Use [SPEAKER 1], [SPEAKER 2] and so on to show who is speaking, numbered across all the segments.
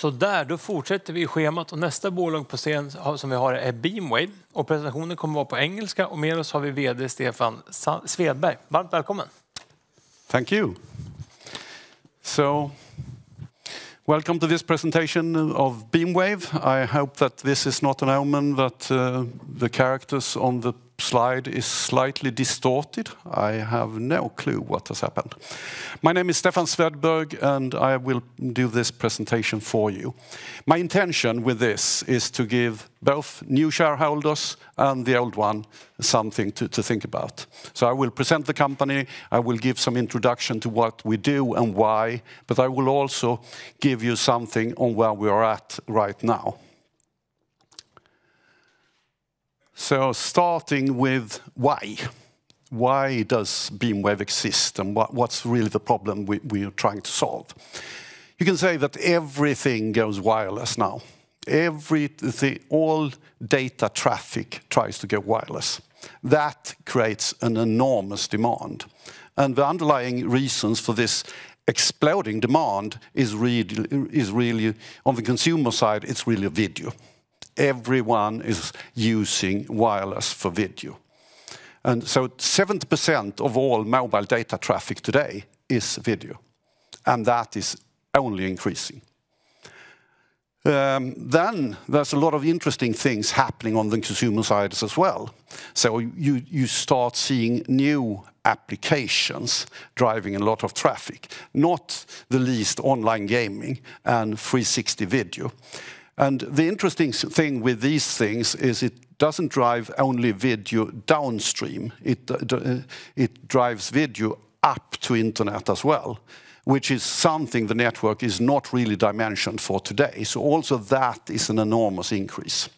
[SPEAKER 1] Så där, då fortsätter vi i schemat och nästa bolag på scen som vi har är BeammWave och presentationen kommer vara på engelska och med oss har vi vd Stefan Svedberg. Varmt välkommen.
[SPEAKER 2] Thank you. So, welcome to this presentation of BeammWave. I hope that this is not an omen that the characters on the slide is slightly distorted. I have no clue what has happened. My name is Stefan Svedberg and I will do this presentation for you. My intention with this is to give both new shareholders and the old one something to think about. So I will present the company, I will give some introduction to what we do and why, but I will also give you something on where we are at right now. So starting with why. Why does BeammWave exist and what's really the problem we are trying to solve? You can say that everything goes wireless now. All data traffic tries to go wireless. That creates an enormous demand. And the underlying reasons for this exploding demand is really on the consumer side, it's really video. Everyone is using wireless for video. And so 70% of all mobile data traffic today is video. And that is only increasing. Then there's a lot of interesting things happening on the consumer side as well. So you start seeing new applications driving a lot of traffic, not the least online gaming and 360 video. And the interesting thing with these things is it doesn't drive only video downstream. It drives video up to internet as well, which is something the network is not really dimensioned for today. So also that is an enormous increase.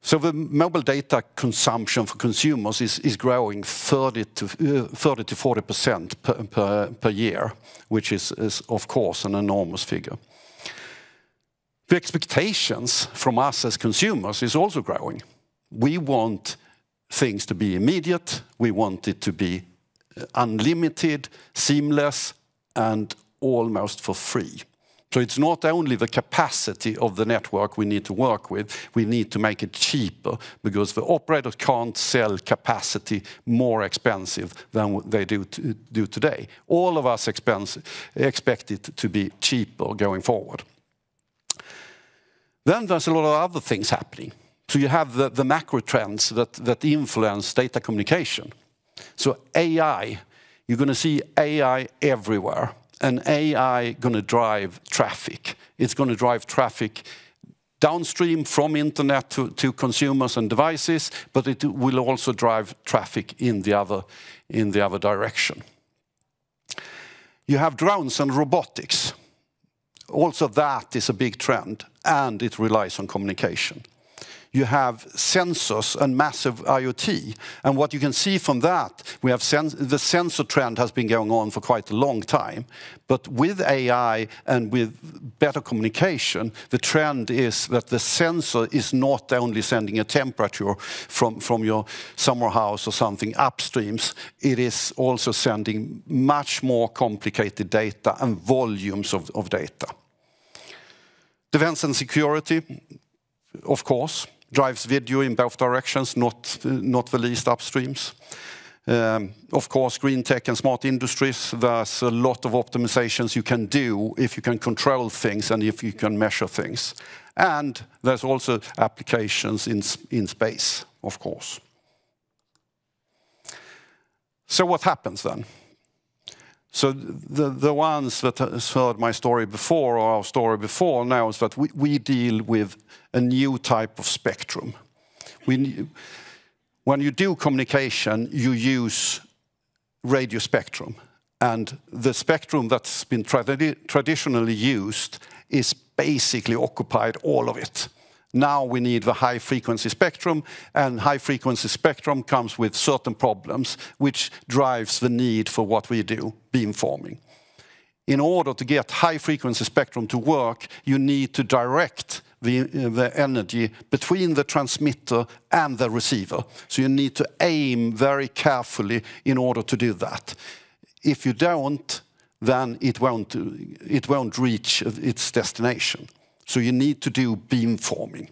[SPEAKER 2] So the mobile data consumption for consumers is growing 30 to 40% per year, which is of course an enormous figure. The expectations from us as consumers is also growing. We want things to be immediate, we want it to be unlimited, seamless, and almost for free. So it's not only the capacity of the network we need to work with, we need to make it cheaper because the operators can't sell capacity more expensive than they do today. All of us expect it to be cheaper going forward. Then there's a lot of other things happening. So you have the macro trends that influence data communication. So AI, you're going to see AI everywhere. And AI going to drive traffic. It's going to drive traffic downstream from internet to consumers and devices, but it will also drive traffic in the other direction. You have drones and robotics. Also that is a big trend, and it relies on communication. You have sensors and massive IoT, and what you can see from that, we have the sensor trend has been going on for quite a long time, but with AI and with better communication, the trend is that the sensor is not only sending a temperature from your summer house or something upstreams, it is also sending much more complicated data and volumes of data. Defense and security, of course, drives video in both directions, not the least upstreams. Of course, green tech and smart industries, there's a lot of optimizations you can do if you can control things and if you can measure things. And there's also applications in space, of course. So what happens then? So the ones that have heard my story before or our story before knows that we deal with a new type of spectrum. When you do communication, you use radio spectrum. And the spectrum that's been traditionally used is basically occupied all of it. Now we need the high-frequency spectrum, and high-frequency spectrum comes with certain problems, which drives the need for what we do, beamforming. In order to get high-frequency spectrum to work, you need to direct the energy between the transmitter and the receiver. So you need to aim very carefully in order to do that. If you don't, then it won't reach its destination. So you need to do beamforming.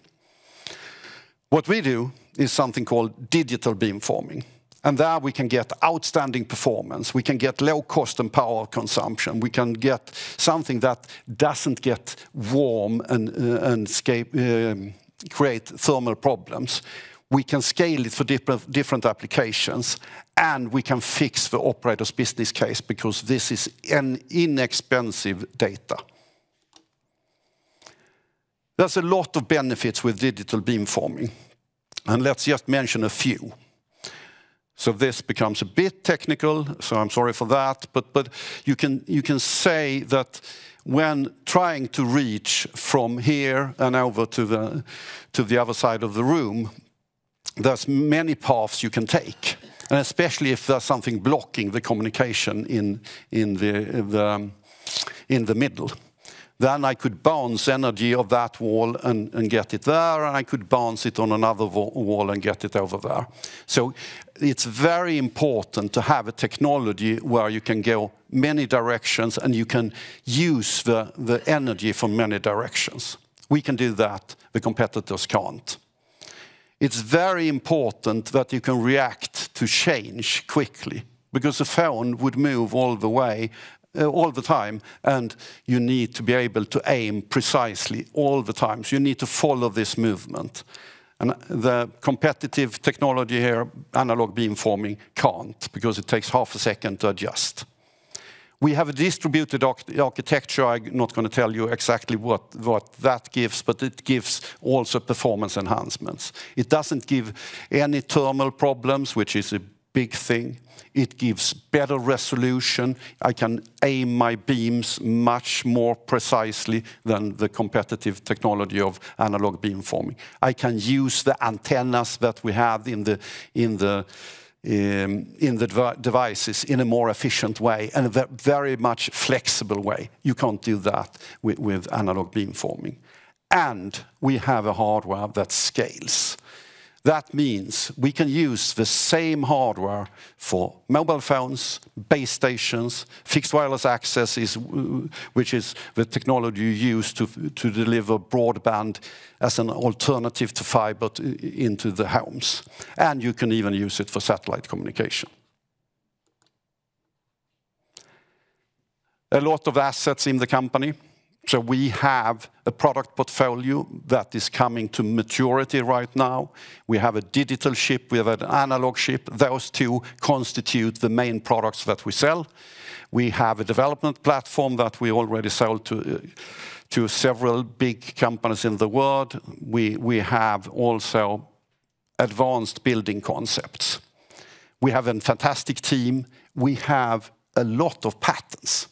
[SPEAKER 2] What we do is something called digital beamforming. And there we can get outstanding performance. We can get low cost and power consumption. We can get something that doesn't get warm and create thermal problems. We can scale it for different applications, and we can fix the operator's business case because this is an inexpensive data. There's a lot of benefits with digital beamforming, and let's just mention a few. So this becomes a bit technical, so I'm sorry for that, but you can say that when trying to reach from here and over to the other side of the room, there's many paths you can take, and especially if there's something blocking the communication in the middle. Then I could bounce energy of that wall and get it there, and I could bounce it on another wall and get it over there. So it's very important to have a technology where you can go many directions and you can use the energy from many directions. We can do that, the competitors can't. It's very important that you can react to change quickly, because the phone would move all the time, and you need to be able to aim precisely all the time. So you need to follow this movement. And the competitive technology here, analog beamforming, can't, because it takes half a second to adjust. We have a distributed architecture. I'm not going to tell you exactly what that gives, but it gives also performance enhancements. It doesn't give any thermal problems, which is a big thing. It gives better resolution. I can aim my beams much more precisely than the competitive technology of analog beamforming. I can use the antennas that we have in the devices in a more efficient way and a very much flexible way. You can't do that with analog beamforming. And we have a hardware that scales. That means we can use the same hardware for mobile phones, base stations, fixed wireless access, which is the technology you use to deliver broadband as an alternative to fiber into the homes. And you can even use it for satellite communication. A lot of assets in the company. So we have a product portfolio that is coming to maturity right now. We have a digital chip, we have an analog chip. Those two constitute the main products that we sell. We have a development platform that we already sold to several big companies in the world. We have also advanced building concepts. We have a fantastic team. We have a lot of patents.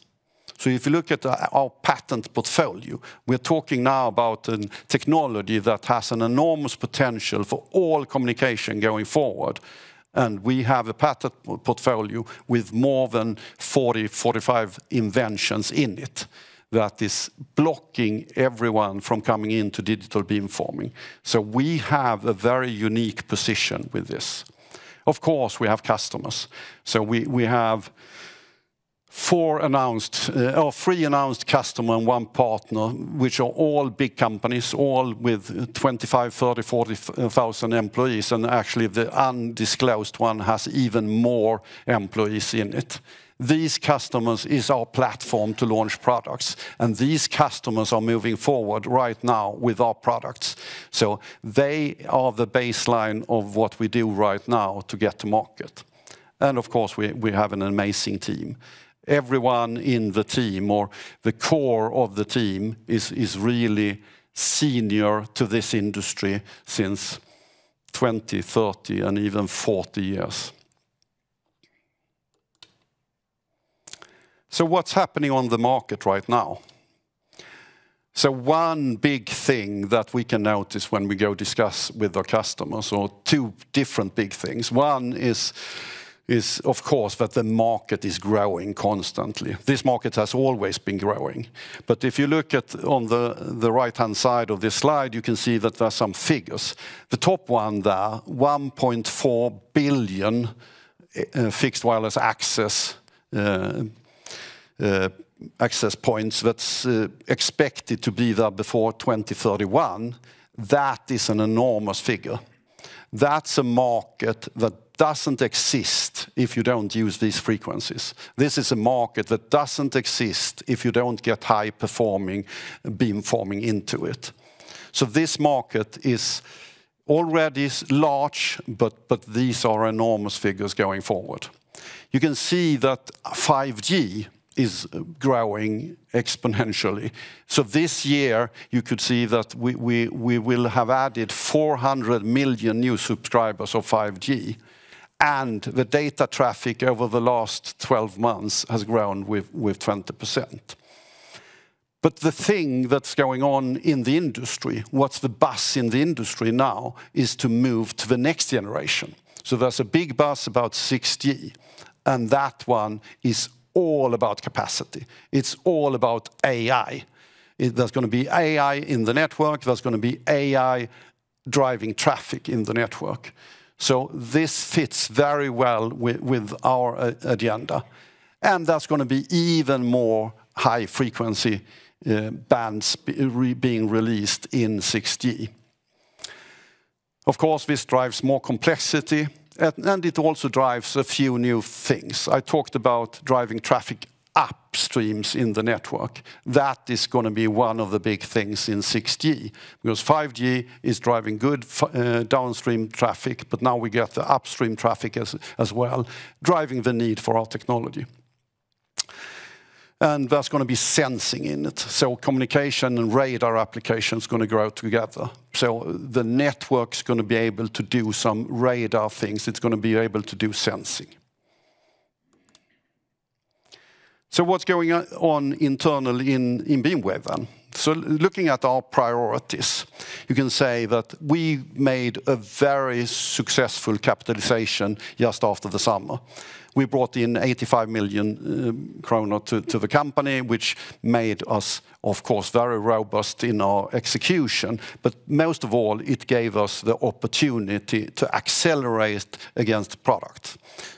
[SPEAKER 2] So if you look at our patent portfolio, we're talking now about a technology that has an enormous potential for all communication going forward. And we have a patent portfolio with more than 45 inventions in it that is blocking everyone from coming into digital beamforming. So we have a very unique position with this. Of course, we have customers. So we have three announced customers and one partner, which are all big companies, all with 25, 30, 40,000 employees. And actually the undisclosed one has even more employees in it. These customers is our platform to launch products. And these customers are moving forward right now with our products. So they are the baseline of what we do right now to get to market. And of course, we have an amazing team. Everyone in the team, or the core of the team, is really senior to this industry since 20, 30, and even 40 years. So what's happening on the market right now? So one big thing that we can notice when we go discuss with our customers, or two different big things. One is of course that the market is growing constantly. This market has always been growing. But if you look at on the right-hand side of this slide, you can see that there are some figures. The top one there, 1.4 billion fixed wireless access access points that's expected to be there before 2031, that is an enormous figure. That's a market that doesn't exist if you don't use these frequencies. This is a market that doesn't exist if you don't get high-performing beamforming into it. So this market is already large, but these are enormous figures going forward. You can see that 5G is growing exponentially. So this year, you could see that we will have added 400 million new subscribers of 5G. And the data traffic over the last 12 months has grown with 20%. But the thing that's going on in the industry, what's the buzz in the industry now, is to move to the next generation. So there's a big buzz about 6G, and that one is all about capacity. It's all about AI. There's going to be AI in the network, there's going to be AI driving traffic in the network. So this fits very well with our agenda. And there's going to be even more high-frequency bands being released in 6G. Of course, this drives more complexity, and it also drives a few new things. I talked about driving traffic upstreams in the network. That is going to be one of the big things in 6G, because 5G is driving good downstream traffic, but now we get the upstream traffic as well, driving the need for our technology. And there's going to be sensing in it. So communication and radar applications going to grow together. So the network's going to be able to do some radar things. It's going to be able to do sensing. So what's going on internally in BeammWave then? So looking at our priorities, you can say that we made a very successful capitalization just after the summer. We brought in 85 million kronor to the company, which made us, of course, very robust in our execution. But most of all, it gave us the opportunity to accelerate against product.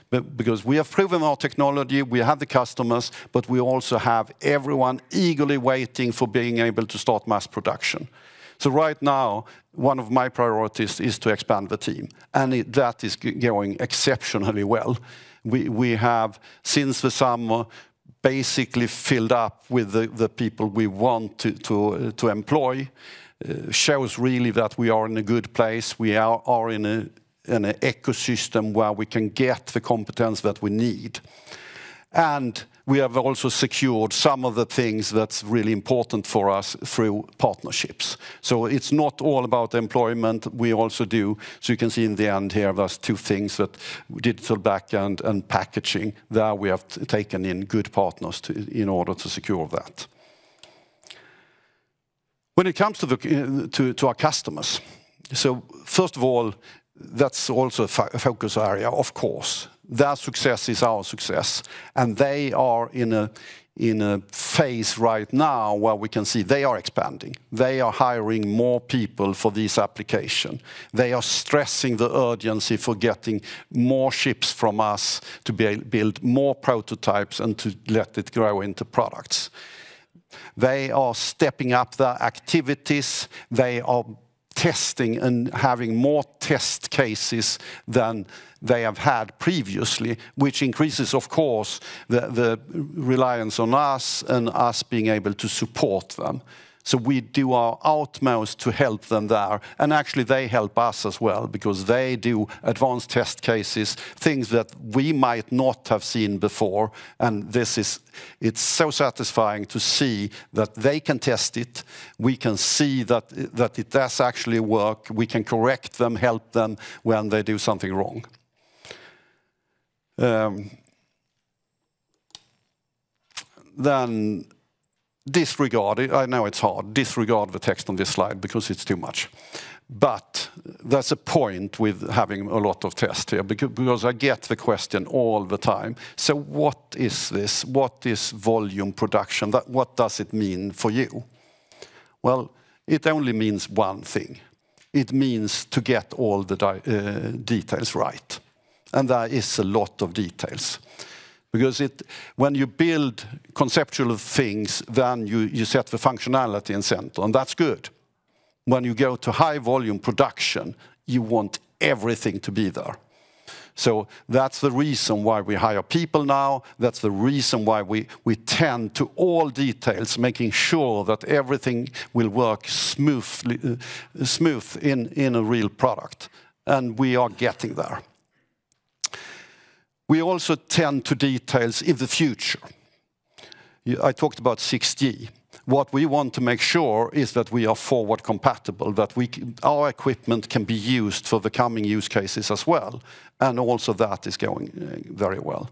[SPEAKER 2] Because we have proven our technology, we have the customers, but we also have everyone eagerly waiting for being able to start mass production. So right now, one of my priorities is to expand the team, and that is going exceptionally well. We have, since the summer, basically filled up with the people we want to employ. Shows really that we are in a good place. We are in an ecosystem where we can get the competence that we need. And we have also secured some of the things that's really important for us through partnerships. So it's not all about employment, we also do. So you can see in the end here, there's two things, that digital backend and packaging. There we have taken in good partners in order to secure that. When it comes to our customers, so first of all, that's also a focus area, of course. Their success is our success, and they are in a phase right now where we can see they are expanding. They are hiring more people for this application. They are stressing the urgency for getting more chips from us to build more prototypes and to let it grow into products. They are stepping up their activities. They are testing and having more test cases than they have had previously, which increases, of course, the reliance on us and us being able to support them. So we do our utmost to help them there, and actually they help us as well, because they do advanced test cases, things that we might not have seen before, and it's so satisfying to see that they can test it, we can see that it does actually work, we can correct them, help them when they do something wrong. Then disregard, I know it's hard, disregard the text on this slide because it's too much. But there's a point with having a lot of tests here, because I get the question all the time. So what is this? What is volume production? What does it mean for you? Well, it only means one thing. It means to get all the details right. And there is a lot of details. Because when you build conceptual things, then you set the functionality in center, and that's good. When you go to high volume production, you want everything to be there. So that's the reason why we hire people now. That's the reason why we tend to all details, making sure that everything will work smooth in a real product. And we are getting there. We also tend to details in the future. I talked about 6G. What we want to make sure is that we are forward compatible, that our equipment can be used for the coming use cases as well. And also that is going very well.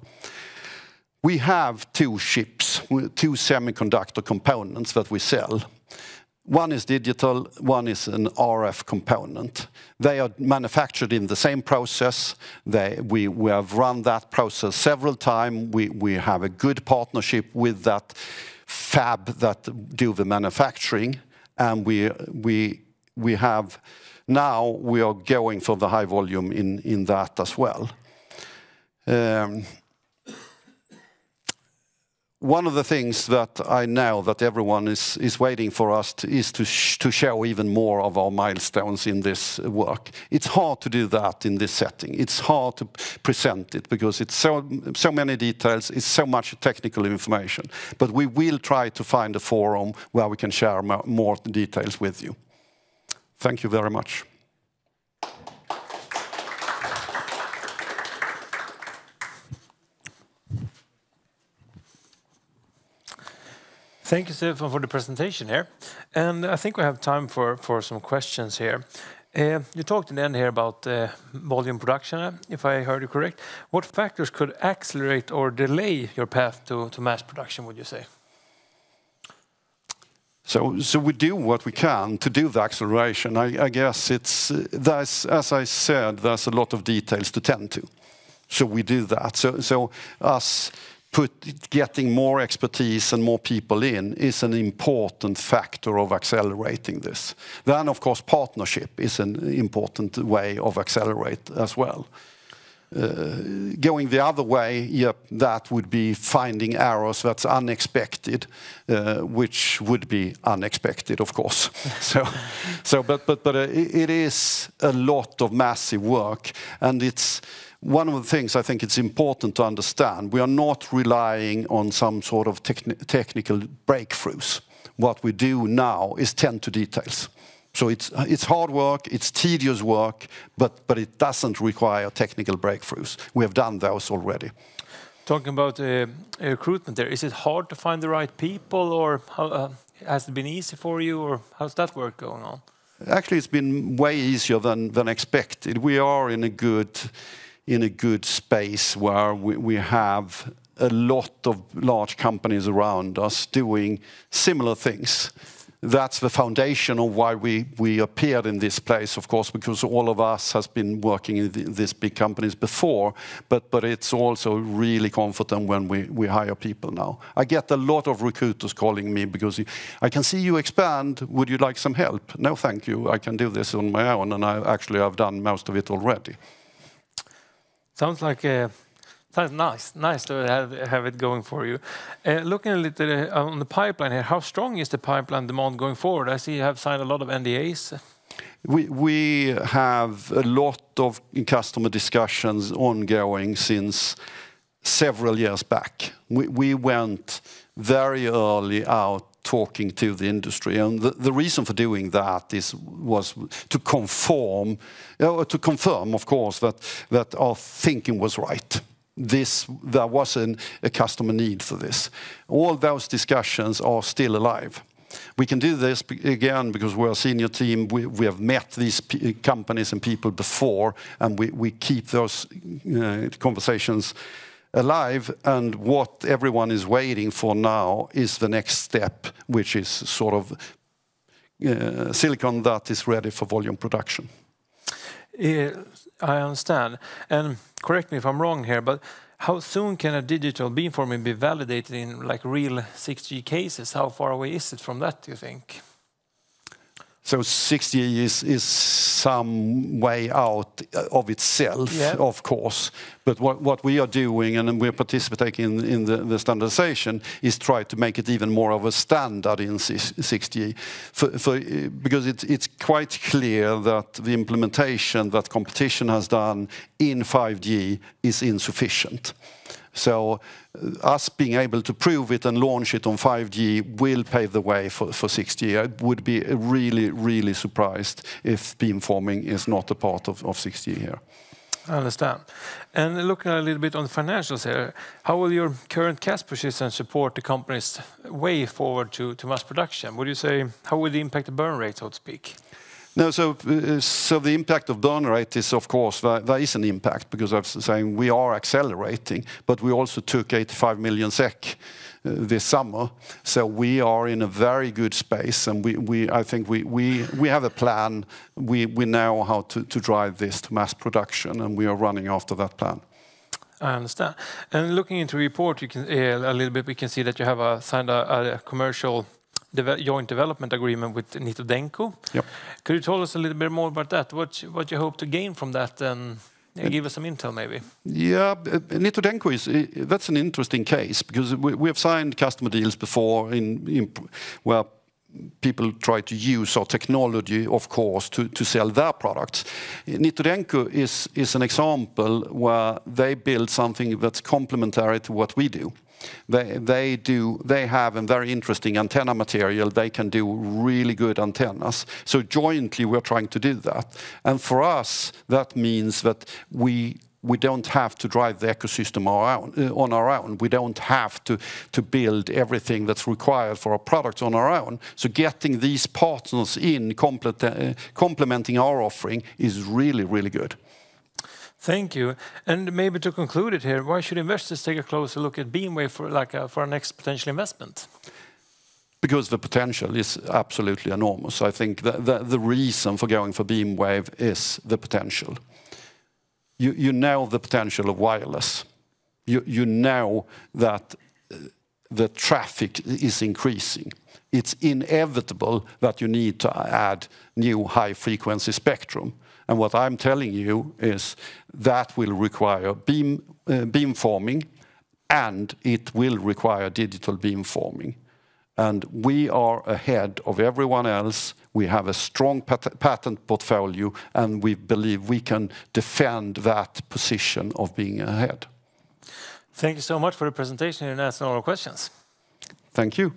[SPEAKER 2] We have 2 chips, 2 semiconductor components that we sell. One is digital, one is an RF component. They are manufactured in the same process. We have run that process several times. We have a good partnership with that fab that do the manufacturing, and we have now we are going for the high volume in that as well. One of the things that I know that everyone is waiting for us is to show even more of our milestones in this work. It's hard to do that in this setting. It's hard to present it because it's so many details, it's so much technical information. But we will try to find a forum where we can share more details with you. Thank you very much.
[SPEAKER 1] Thank you, Stefan, for the presentation here. And I think we have time for some questions here. You talked in the end here about volume production, if I heard you correct. What factors could accelerate or delay your path to mass production, would you say?
[SPEAKER 2] So we do what we can to do the acceleration. I guess there's, as I said, there's a lot of details to tend to. So we do that. So us getting more expertise and more people in is an important factor of accelerating this. Then, of course, partnership is an important way of accelerate as well. Going the other way, yep, that would be finding errors that's unexpected, which would be unexpected, of course. But it is a lot of massive work, and it's one of the things I think it's important to understand. We are not relying on some sort of technical breakthroughs. What we do now is tend to details. So it's hard work, it's tedious work, but it doesn't require technical breakthroughs. We have done those already.
[SPEAKER 1] Talking about recruitment there, is it hard to find the right people, or has it been easy for you, or how's that work going on? Actually,
[SPEAKER 2] it's been way easier than expected. We are in a good space where we have a lot of large companies around us doing similar things. That's the foundation of why we appeared in this place, of course, because all of us has been working in these big companies before, but it's also really comforting when we hire people now. I get a lot of recruiters calling me because I can see you expand, would you like some help? No, thank you, I can do this on my own, and I've done most of it already.
[SPEAKER 1] Sounds like sounds nice to have it going for you. Looking a little on the pipeline here, how strong is the pipeline demand going forward? I see you have signed a lot of NDAs.
[SPEAKER 2] We have a lot of customer discussions ongoing since several years back. We went very early out talking to the industry, and the reason for doing that was to confirm, of course, that our thinking was right. There wasn't a customer need for this. All those discussions are still alive. We can do this again because we're a senior team. We have met these companies and people before, and we keep those conversations alive. And what everyone is waiting for now is the next step, which is sort of silicon that is ready for volume production.
[SPEAKER 1] I understand. And correct me if I'm wrong here, but how soon can a digital beamforming be validated in like real 6G cases? How far away is it from that, do you think?
[SPEAKER 2] So 60 is some way out of itself, of course. But what we are doing, and we're participating in the standardization, is try to make it even more of a standard in 6G. Because it's quite clear that the implementation that competition has done in 5G is insufficient. So us being able to prove it and launch it on 5G will pave the way for 6G. I would be really, really surprised if beamforming is not a part of 6G here.
[SPEAKER 1] I understand. And looking a little bit on the financials here, how will your current cash position support the company's way forward to mass production? Would you say, how will it impact the burn rate, so to speak?
[SPEAKER 2] No, so the impact of burn rate is, of course, there is an impact, because I was saying we are accelerating, but we also took 85 million SEK this summer. So we are in a very good space, and I think we have a plan. We know how to drive this to mass production, and we are running after that plan.
[SPEAKER 1] I understand. And looking into the report, you can a little bit, we can see that you have signed a commercial joint development agreement with Nitodenko.
[SPEAKER 2] Yep.
[SPEAKER 1] Could you tell us a little bit more about that? What you hope to gain from that, and give us some intel maybe?
[SPEAKER 2] Yeah, Nitodenko that's an interesting case, because we have signed customer deals before where people try to use our technology, of course, to sell their products. Nitodenko is an example where they build something that's complementary to what we do. They have a very interesting antenna material. They can do really good antennas. So jointly we're trying to do that. And for us, that means that we don't have to drive the ecosystem on our own. We don't have to build everything that's required for our products on our own. So getting these partners in complementing our offering is really, really good.
[SPEAKER 1] Thank you. And maybe to conclude it here, why should investors take a closer look at BeammWave for our next potential investment?
[SPEAKER 2] Because the potential is absolutely enormous. I think the reason for going for BeammWave is the potential. You know the potential of wireless. You know that the traffic is increasing. It's inevitable that you need to add new high-frequency spectrum. And what I'm telling you is that will require beamforming, and it will require digital beamforming. And we are ahead of everyone else. We have a strong patent portfolio, and we believe we can defend that position of being ahead.
[SPEAKER 1] Thank you so much for the presentation and answering all our questions.
[SPEAKER 2] Thank you.